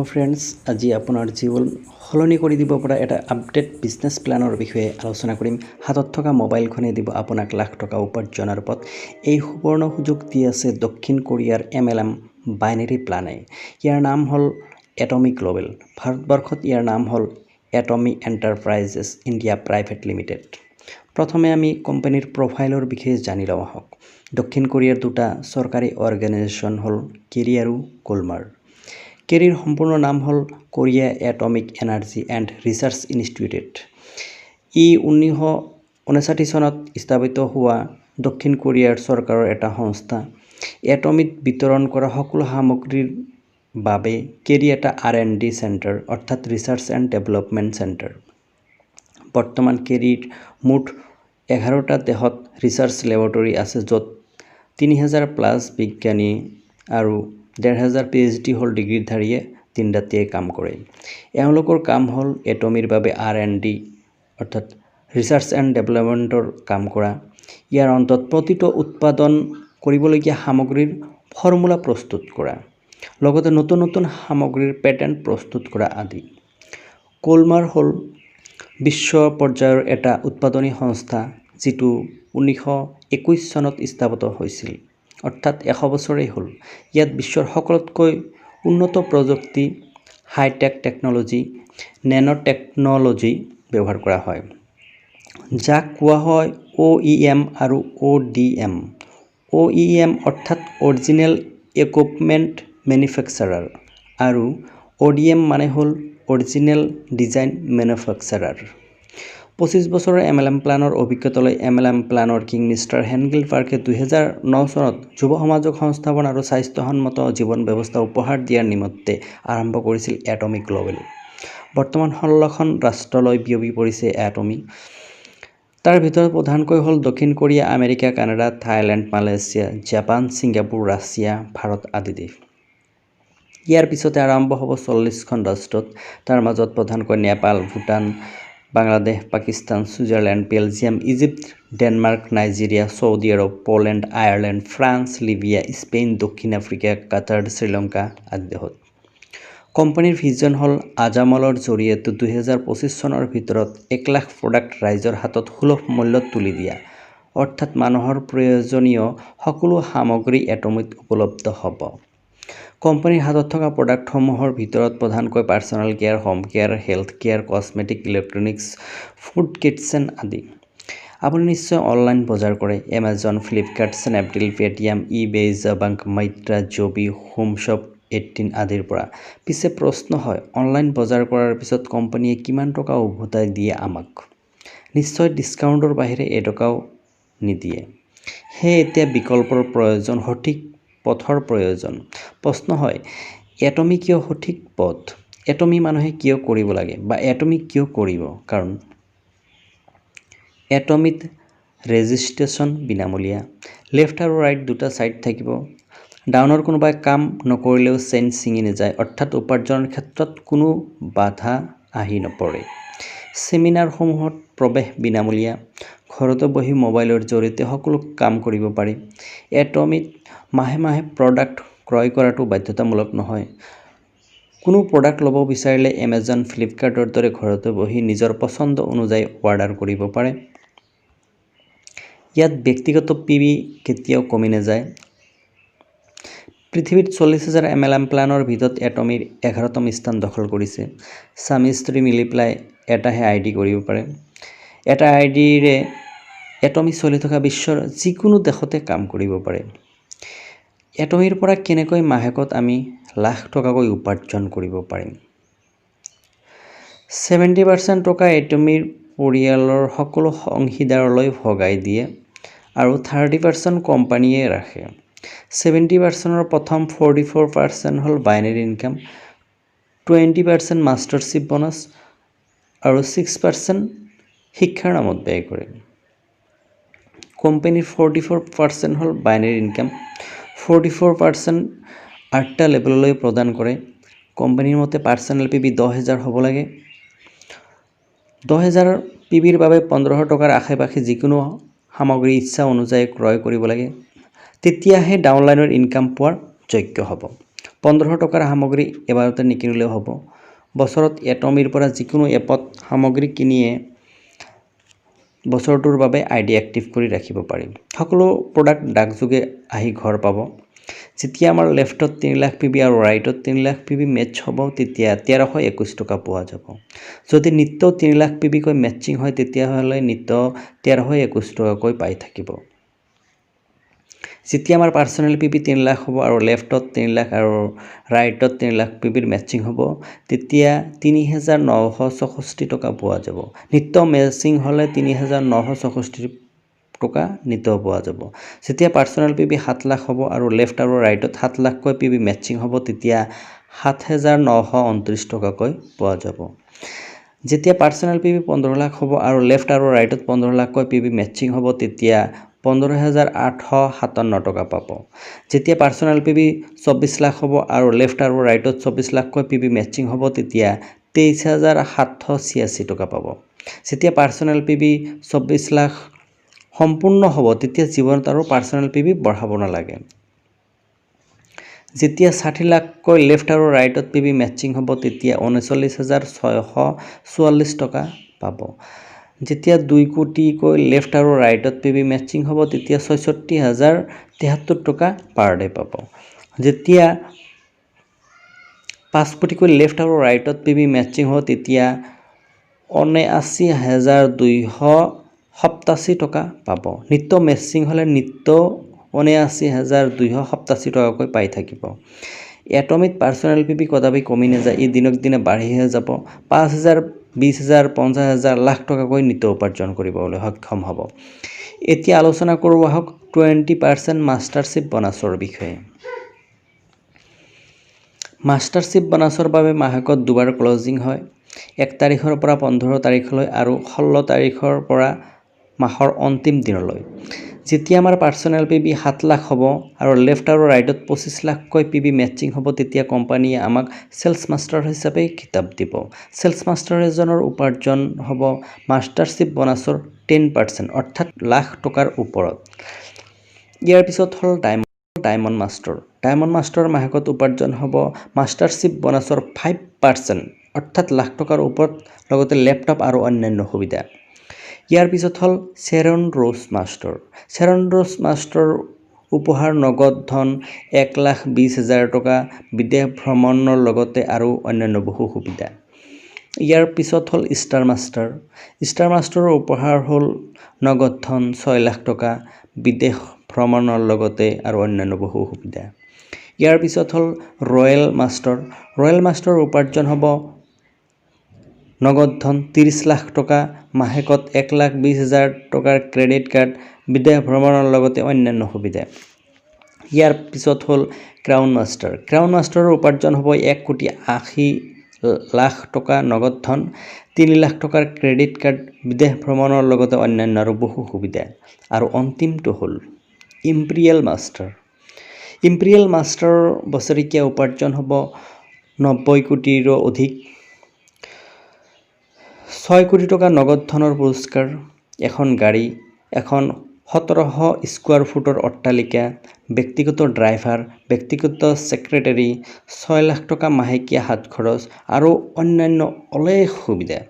Friends, আজি আপোনাৰ জীৱন সলনি কৰি দিব পৰা এটা আপডেট বিজনেছ প্লানৰ বিষয়ে আলোচনা কৰিম। হাতত থকা মোবাইলখনে দিব আপোনাক লাখ টকা উপাৰ্জনৰ পথ। এই সুবৰ্ণ সুযোগ দি আছে দক্ষিণ কোৰিয়াৰ MLM বাইনেৰী প্লানে। ইয়াৰ নাম হ'ল এটমি গ্লোবেল। ভাৰতবৰ্ষত ইয়াৰ নাম হ'ল এটমি এণ্টাৰপ্ৰাইজেছ ইণ্ডিয়া প্ৰাইভেট লিমিটেড। প্ৰথমে আমি কোম্পানীৰ প্ৰফাইলৰ বিষয়ে জানি লওঁ আহক। দক্ষিণ কোৰিয়াৰ দুটা চৰকাৰী অৰ্গেনাইজেশ্যন হ'ল কেৰি আৰু কোলমাৰ। কেৰিৰ সম্পূৰ্ণ নাম হ'ল Korea Atomic Energy and Research Institute. ই 1959 চনত স্থাপিত হোৱা দক্ষিণ কোৰিয়াৰ চৰকাৰৰ এটা সংস্থা। এটমিত বিতৰণ কৰা সকলো সামগ্ৰীৰ বাবে কেৰি এটা R&D চেণ্টাৰ অৰ্থাৎ ৰিচাৰ্চ এণ্ড ডেভেলপমেণ্ট চেণ্টাৰ। বৰ্তমান কেৰিৰ মুঠ 11টা দেশত ৰিচাৰ্চ লেবৰেটৰী আছে, য'ত 3000+ বিজ্ঞানী আৰু 1500 PhD হ'ল ডিগ্ৰীধাৰীয়ে দিন-ৰাতিয়ে কাম কৰে। এওঁলোকৰ কাম হ'ল এটমিৰ বাবে R&D অৰ্থাৎ ৰিচাৰ্চ এণ্ড ডেভেলপমেণ্টৰ কাম কৰা। ইয়াৰ অন্তত প্ৰতিটো উৎপাদন কৰিবলগীয়া সামগ্ৰীৰ ফৰ্মুলা প্ৰস্তুত কৰা, লগতে নতুন নতুন সামগ্ৰীৰ পেটেণ্ট প্ৰস্তুত কৰা আদি। কোলমাৰ হ'ল বিশ্ব পৰ্যায়ৰ এটা উৎপাদনী সংস্থা, যিটো 1921 চনত স্থাপিত হৈছিল, অৰ্থাৎ 100 বছৰেই হ'ল। ইয়াত বিশ্বৰ সকলোতকৈ উন্নত প্ৰযুক্তি, হাইটেক টেকন'লজি, নেনো টেকন'লজি ব্যৱহাৰ কৰা হয়, যাক কোৱা হয় OEM আৰু ODM। OEM অৰ্থাৎ অৰিজিনেল ইকুইপমেণ্ট মেনুফেকচাৰাৰ আৰু ODM মানে হ'ল অৰিজিনেল ডিজাইন মেনুফেকচাৰাৰ। 25 বছৰৰ MLM প্লানৰ অভিজ্ঞতালৈ MLM প্লানৰ কিং মিষ্টাৰ হেনগিল পাৰ্কে 2009 চনত যুৱ সমাজক সংস্থাপন আৰু স্বাস্থ্যসন্মত জীৱন ব্যৱস্থা উপহাৰ দিয়াৰ নিমিত্তে আৰম্ভ কৰিছিল এটমি গ্লোবেল। বৰ্তমান 16খন ৰাষ্ট্ৰলৈ বিয়পি পৰিছে এটমি। তাৰ ভিতৰত প্ৰধানকৈ হ'ল দক্ষিণ Korea, America, Canada, Thailand, Malaysia, Japan, Singapore, Russia, Bharat আদি দেশ। ইয়াৰ পিছতে আৰম্ভ হ'ব 40খন ৰাষ্ট্ৰত। তাৰ মাজত প্ৰধানকৈ Nepal, Bhutan, Bangladesh, Pakistan, Switzerland, Belgium, Egypt, Denmark, Nigeria, চৌদি আৰৱ, Poland, Ireland, France, Libya, Spain, দক্ষিণ আফ্ৰিকা, কাটাৰ, শ্ৰীলংকা আদি দেশত। কোম্পানীৰ ভিজন হ'ল আজামলৰ জৰিয়তে 2025 চনৰ ভিতৰত 1 লাখ প্ৰডাক্ট ৰাইজৰ হাতত সুলভ মূল্যত তুলি দিয়া, অৰ্থাৎ মানুহৰ প্ৰয়োজনীয় সকলো সামগ্ৰী এটমিত উপলব্ধ হ'ব। কোম্পানীৰ হাতত থকা প্ৰডাক্টসমূহৰ ভিতৰত প্ৰধানকৈ personal care, home care, health care, cosmetic, electronics, food kitchen আদি। আপুনি নিশ্চয় অনলাইন বজাৰ কৰে। এমাজন, ফ্লিপকাৰ্ট, স্নেপডিল, পেটিএম, ইবে, জাবাংক, মাইত্ৰা, জবি, হোমশ্বপ 18 আদিৰ পৰা। পিছে প্ৰশ্ন হয়, অনলাইন বজাৰ কৰাৰ পিছত কোম্পানীয়ে কিমান টকা উভতাই দিয়ে আমাক? নিশ্চয় ডিছকাউণ্টৰ বাহিৰে এটকাও নিদিয়ে। সেয়ে এতিয়া বিকল্পৰ প্ৰয়োজন, সঠিক পথৰ প্ৰয়োজন। প্ৰশ্ন হয়, এটমি কিয় সঠিক পথ? এটমি মানুহে কিয় কৰিব লাগে বা এটমি কিয় কৰিব? কাৰণ এটমিত ৰেজিষ্ট্ৰেশ্যন বিনামূলীয়া। লেফ্ট আৰু ৰাইট দুটা ছাইড থাকিব। ডাউনৰ কোনোবাই কাম নকৰিলেও চেইন ছিঙি নাযায়, অৰ্থাৎ উপাৰ্জনৰ ক্ষেত্ৰত কোনো বাধা আহি নপৰে। ছেমিনাৰসমূহত প্ৰৱেশ বিনামূলীয়া। ঘৰতে বহি মোবাইলৰ জৰিয়তে সকলো কাম কৰিব পাৰি। এটমিত মাহে মাহে প্ৰডাক্ট ক্ৰয় কৰাটো বাধ্যতামূলক নহয়। কোনো প্ৰডাক্ট ল'ব বিচাৰিলে এমাজন, ফ্লিপকাৰ্টৰ দৰে ঘৰতে বহি নিজৰ পচন্দ অনুযায়ী অৰ্ডাৰ কৰিব পাৰে। ইয়াত ব্যক্তিগত PB কেতিয়াও কমি নাযায়। পৃথিৱীত 40,000 MLM প্লানৰ ভিতৰত এটমিৰ 11তম স্থান দখল কৰিছে। স্বামী স্ত্ৰী মিলি পেলাই এটাহে ID কৰিব পাৰে। এটা IDৰে এটমি চলি থকা বিশ্বৰ যিকোনো দেশতে কাম কৰিব পাৰে। এটমিৰ পৰা কেনেকৈ মাহেকত আমি লাখ টকাকৈ উপাৰ্জন কৰিব পাৰিম? 70% টকা এটমিৰ পৰিয়ালৰ সকলো অংশীদাৰলৈ ভগাই দিয়ে আৰু 30% কোম্পানীয়ে ৰাখে। 70%ৰ প্ৰথম 44% হ'ল বাইনেৰী ইনকাম, 20% মাষ্টাৰশ্বিপ বোনাছ আৰু 6% শিক্ষাৰ নামত ব্যয় কৰে। কোম্পানীৰ 44% হ'ল বাইনেৰী ইনকাম, 44% 8টা লেভেললৈ প্ৰদান কৰে। কোম্পানীৰ মতে পাৰ্চনেল PB 10,000 হ'ব লাগে। 10,000 PBৰ বাবে 1500 টকাৰ আশে-পাশে যিকোনো সামগ্ৰী ইচ্ছা অনুযায়ী ক্ৰয় কৰিব লাগে। তেতিয়াহে ডাউনলাইনৰ ইনকাম পোৱাৰ যোগ্য হ'ব। 15 টকাৰ সামগ্ৰী এবাৰতে নিকিনিলেও হ'ব বছৰত এটমিৰ পৰা যিকোনো এপত সামগ্ৰী কিনিয়ে বছৰটোৰ বাবে আইডি এক্টিভ কৰি ৰাখিব পাৰিম সকলো প্ৰডাক্ট ডাকযোগে আহি ঘৰ পাব যেতিয়া আমাৰ লেফটত 3 লাখ পিবি আৰু ৰাইটত 3 লাখ পিবি মেচ হ'ব তেতিয়া 1321 টকা পোৱা যাব যদি নিত্য 3 লাখ পিবি কৈ মেচিং হয় তেতিয়া হলে নিত্য 1321 টকা কৈ পাই থাকিব যেতিয়া আমাৰ পাৰ্সোনাল পিবি 3 লাখ হ'ব আৰু লেফটত 3 লাখ আৰু ৰাইটত 3 লাখ পিবিৰ মেচিং হ'ব তেতিয়া 3964 টকা পোৱা যাব নিত্য মেচিং হলে 3964 টকা নিত্য পোৱা যাব যেতিয়া পাৰ্সোনাল পিবি 7 লাখ হ'ব আৰু লেফট আৰু ৰাইটত 7 লাখ কৈ পিবি মেচিং হ'ব তেতিয়া 7929 টকা কৈ পোৱা যাব যেতিয়া পাৰ্সোনাল পিবি 15 লাখ হ'ব আৰু লেফট আৰু ৰাইটত 15 লাখ কৈ পিবি মেচিং হ'ব তেতিয়া 15857 টকা পাব যেতিয়া পাৰ্সোনাল পিবি 24 লাখ হ'ব আৰু লেফট আৰু ৰাইটত 24 লাখ কৈ পিবি মেচিং হ'ব তেতিয়া 23786 টকা পাব যেতিয়া পাৰ্সোনাল পিবি 24 লাখ সম্পূৰ্ণ হ'ব তেতিয়া জীৱনত আৰু পাৰ্সোনাল পিবি বঢ়াব নালাগে যেতিয়া 60 লাখ কৈ লেফট আৰু ৰাইটত পিবি মেচিং হ'ব তেতিয়া 39644 টকা পাব যেতিয়া 2 কোটি কৈ লেফট আৰু ৰাইটত পিবি মেচিং হ'ব তেতিয়া 66073 টকা পাৰ ডে পাব যেতিয়া 5 কোটি কৈ লেফট আৰু ৰাইটত পিবি মেচিং হ'ব তেতিয়া 79287 টকা পাব নিত্য মেচিং হলে নিত্য 79287 টকা কৈ পাই থাকিব এটমিক পাৰ্সোনাল পিবি কদাপি কমি নাযায় ই দিনক দিনে বাঢ়িহে যাব 5000 20000 50000 লাখ টকা কৈ নিত্য উপাৰ্জন কৰিবলৈ সক্ষম হ'ব এতিয়া আলোচনা কৰোঁ আহক 20% মাষ্টাৰশ্বিপ বোনাছৰ বিষয়ে মাষ্টাৰশ্বিপ বোনাছৰ বাবে মাহেকত দুবাৰ ক্লোজিং হয় 1 তাৰিখৰ পৰা 15 তাৰিখলৈ আৰু 16 তাৰিখৰ পৰা মাহৰ অন্তিম দিনলৈ যেতিয়া আমাৰ পাৰ্সোনাল পিবি 7 লাখ হ'ব আৰু লেফট আৰু ৰাইটত 25 লাখ কৈ পিবি মেচিং হ'ব তেতিয়া কোম্পানীয়ে আমাক সেলস মাষ্টাৰ হিচাপে কিতাপ দিব সেলস মাষ্টাৰ এজনৰ উপাৰ্জন হ'ব মাষ্টাৰশ্বিপ বোনাছৰ 10% অৰ্থাৎ লাখ টকাৰ ওপৰত ইয়াৰ পিছত হ'ল ডায়মণ্ড মাষ্টাৰ মাহেকত উপাৰ্জন হ'ব মাষ্টাৰশ্বিপ বোনাছৰ 5% অৰ্থাৎ লাখ টকাৰ ওপৰত লগতে লেপটপ আৰু অন্যান্য সুবিধা ইয়াৰ পিছত হ'ল চেৰন ৰ'জ মাষ্টাৰ উপহাৰ নগদ ধন 1,20,000 টকা বিদেশ ভ্ৰমণৰ লগতে আৰু অন্যান্য বহু সুবিধা ইয়াৰ পিছত হ'ল ষ্টাৰ মাষ্টাৰৰ উপহাৰ হ'ল নগদ ধন 6 লাখ টকা বিদেশ ভ্ৰমণৰ লগতে আৰু অন্যান্য বহু সুবিধা ইয়াৰ পিছত হ'ল ৰয়েল মাষ্টাৰৰ উপাৰ্জন হ'ব নগদ ধন 30 লাখ টকা মাহেকত 1,20,000 টকাৰ ক্ৰেডিট কাৰ্ড বিদেশ ভ্ৰমণৰ লগতে অন্যান্য সুবিধা ইয়াৰ পিছত হ'ল ক্ৰাউন মাষ্টাৰৰ উপাৰ্জন হ'ব 1,80 লাখ টকা নগদ ধন 3 লাখ টকাৰ ক্ৰেডিট কাৰ্ড বিদেশ ভ্ৰমণৰ লগতে অন্যান্য আৰু বহু সুবিধা আৰু অন্তিমটো হ'ল ইম্পেৰিয়েল মাষ্টাৰৰ বছৰেকীয়া উপাৰ্জন হ'ব 90 কোটিৰো অধিক 6 কোটি টকা নগদ ধনৰ পুৰস্কাৰ এখন গাড়ী এখন 1700 স্কোয়াৰ ফুটৰ অট্টালিকা ব্যক্তিগত ড্ৰাইভাৰ ব্যক্তিগত সেক্ৰেটাৰী 6 লাখ টকা মাহেকীয়া হাত খৰচ আৰু অন্যান্য অলেখ সুবিধা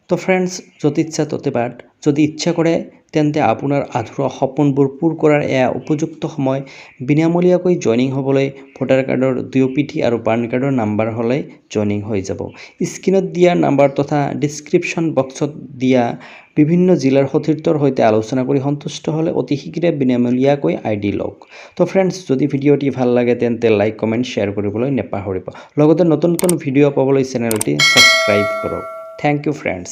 তো ফ্ৰেন্ডছ যদি ইচ্ছা ততে বাদ যদি ইচ্ছা কৰে তেন্তে আপোনাৰ আধৰুৱা সপোনবোৰ পূৰ কৰাৰ এয়া উপযুক্ত সময় বিনামূলীয়াকৈ জইনিং হ'বলৈ ভোটাৰ কাৰ্ডৰ 2 পিঠি আৰু পান কাৰ্ডৰ নাম্বাৰ হ'লে জইনিং হৈ যাব স্ক্ৰীনত দিয়া নাম্বাৰ তথা ডেসক্ৰিপশ্যন বক্সত দিয়া বিভিন্ন জিলাৰ সতীৰ্থৰ সৈতে আলোচনা কৰি সন্তুষ্ট হ'লে অতি শীঘ্ৰে বিনামূলীয়াকৈ আইডি লওক তো ফ্ৰেন্ডছ যদি ভিডিঅ'টি ভাল লাগে তেন্তে লাইক কমেন্ট শ্বেয়াৰ কৰিবলৈ নেপাহৰিব লগতে নতুন ভিডিঅ' পাবলৈ চেনেলটি সাবস্ক্ৰাইব কৰক থ্যাংক ইউ ফ্ৰেন্ডছ